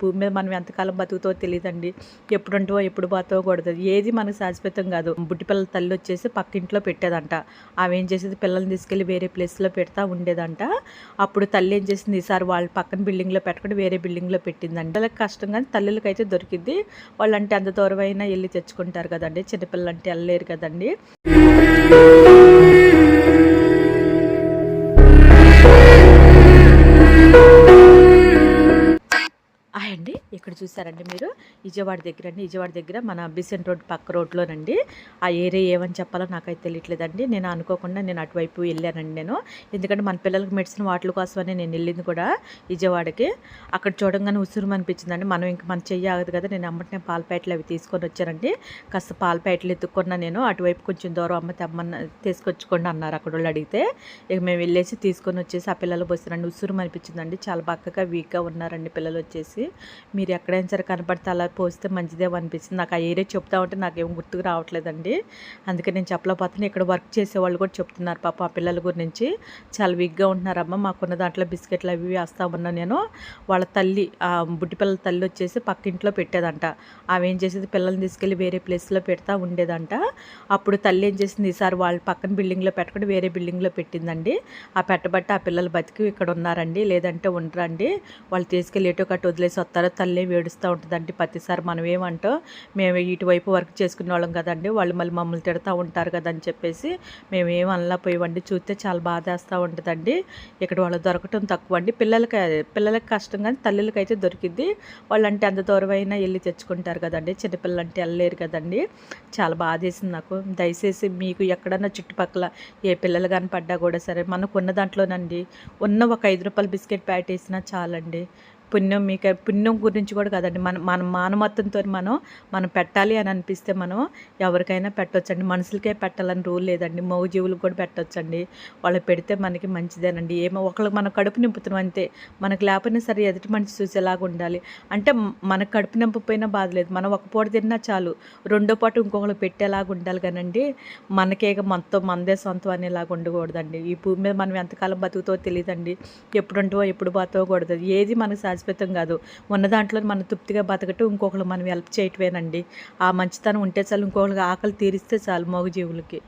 భూమి మీద మనం ఎంతకాలం బతుకుతో తెలియదండి. ఎప్పుడుంటావో ఎప్పుడు పోతావో కూడా ఏది మనకు శాశ్వతం కాదు. బుడ్డి పిల్లల తల్లి వచ్చేసి పక్కింట్లో పెట్టేదంట. ఆమె ఏం చేసేది, పిల్లల్ని తీసుకెళ్ళి వేరే ప్లేస్లో పెడతా ఉండేదంట. అప్పుడు తల్లి ఏం చేసింది, ఈసారి వాళ్ళు పక్కన బిల్డింగ్లో పెట్టకుండా వేరే బిల్డింగ్లో పెట్టిందండి. పిల్లలకి కష్టం కానీ తల్లులకి అయితే దొరికింది. వాళ్ళు అంటే అంత దూరం అయినా వెళ్ళి తెచ్చుకుంటారు కదండి. చిన్నపిల్లలు అంటే వెళ్ళలేరు కదండి. అండి ఇక్కడ చూసారండి మీరు, విజయవాడ దగ్గర మన బిసెంట్ రోడ్ పక్క రోడ్లోనండి. ఆ ఏరియా ఏమని చెప్పాలో నాకైతే తెలియట్లేదండి. నేను అనుకోకుండా అటువైపు వెళ్ళానండి. ఎందుకంటే మన పిల్లలకి మెడిసిన్ వాటి కోసమని నేను వెళ్ళింది కూడా విజయవాడకి. అక్కడ చూడంగానే ఉసురు అనిపించిందండి. మన చెయ్యి ఆగదు కదా. నేను అమ్మటనే పాల ప్యాకెట్లు అవి తీసుకొని వచ్చానండి. కాస్త పాల ప్యాకెట్లు ఎత్తుకున్నా. నేను అటువైపు కొంచెం దూరం తెమ్మన్న తీసుకొచ్చుకోండి అన్నారు అక్కడ వాళ్ళు అడిగితే. ఇక మేము వెళ్ళేసి తీసుకొని వచ్చేసి ఆ పిల్లలు పోసారండి. ఉసురు అనిపించిందండి. చాలా బక్కగా వీక్గా ఉన్నారండి పిల్లలు వచ్చేసి. మీరు ఎక్కడైనా సరే కనపడితే అలా పోస్తే మంచిదేమో అనిపిస్తుంది. నాకు ఆ ఏరియా చెప్తా ఉంటే నాకేం గుర్తుకు రావట్లేదండి. అందుకే నేను చెప్పలేకపోతున్నాను. ఇక్కడ వర్క్ చేసేవాళ్ళు కూడా చెప్తున్నారు పాప ఆ పిల్లల గురించి. చాలా వీక్గా ఉంటున్నారమ్మ, మాకున్న దాంట్లో బిస్కెట్లు అవి వేస్తా ఉన్నా నేను. వాళ్ళ తల్లి బుడ్డి పిల్లల తల్లి వచ్చేసి పక్కింట్లో పెట్టేదంట. ఆమె ఏం చేసేది, పిల్లల్ని తీసుకెళ్ళి వేరే ప్లేస్లో పెడతా ఉండేదంట. అప్పుడు తల్లి ఏం చేసింది, ఈసారి వాళ్ళు పక్కన బిల్డింగ్లో పెట్టకుండా వేరే బిల్డింగ్లో పెట్టిందండి. ఆ పెట్టబట్టి ఆ పిల్లలు బతికి ఇక్కడ ఉన్నారండి. లేదంటే ఉండరండి. వాళ్ళు తీసుకెళ్ళి ఎటో కట్టు వదిలేసి వస్తారు. తల్లి ఏడుస్తూ ఉంటుందండి ప్రతిసారి. మనం ఏమంటో, మేము ఇటువైపు వర్క్ చేసుకునే వాళ్ళం కదండి, వాళ్ళు మళ్ళీ మమ్మల్ని తిడతా ఉంటారు కదని చెప్పేసి మేము ఏం అనలేకపోయామండి. చూస్తే చాలా బాధేస్తూ ఉంటుందండి. ఇక్కడ వాళ్ళు దొరకటం తక్కువ అండి. పిల్లలకి కష్టం కానీ తల్లులకి అయితే దొరికింది. వాళ్ళు అంటే అంత దూరం అయినా వెళ్ళి తెచ్చుకుంటారు కదండి. చిన్నపిల్లలు అంటే వెళ్ళలేరు కదండి. చాలా బాధేసింది నాకు. దయచేసి మీకు ఎక్కడన్నా చుట్టుపక్కల ఏ పిల్లలు కానీ పడ్డా కూడా సరే, మనకు ఉన్న దాంట్లోనండి ఉన్న ఒక 5 రూపాయల బిస్కెట్ ప్యాకెట్ వేసినా చాలండి. పుణ్యం గురించి కూడా కదండి. మన మానవత్వంతో మనం పెట్టాలి అని అనిపిస్తే మనం ఎవరికైనా పెట్టొచ్చండి. మనుషులకే పెట్టాలని రూల్ లేదండి. మూగజీవులకు కూడా పెట్టొచ్చండి. వాళ్ళకి పెడితే మనకి మంచిదేనండి. ఏమో ఒకళ్ళకి మనం కడుపు నింపుతున్నాం అంతే. మనకు లేకపోయినా సరే ఎదుటి మనిషి చూసేలాగా ఉండాలి. అంటే మనకు కడుపు నింపపోయినా బాధ లేదు. మనం ఒక పూట తిన్నా చాలు, రెండో పూట ఇంకొకరికి పెట్టేలాగా ఉండాలి కానండి. మనకేక మొత్తం మందే సొంతం అనేలాగా ఉండకూడదండి. ఈ భూమి మీద మనం ఎంతకాలం బతుకుతో తెలియదండి. ఎప్పుడుంటావో ఎప్పుడు పోతావో కూడదు. ఏది మనకు శాశ్వతం కాదు. ఉన్న దాంట్లో మనం తృప్తిగా బతకటం, ఇంకొకరు మనం హెల్ప్ చేయటమేనండి. ఆ మంచితనం ఉంటే చాలు, ఇంకొకరికి ఆకలి తీరిస్తే చాలు మూగజీవులకి.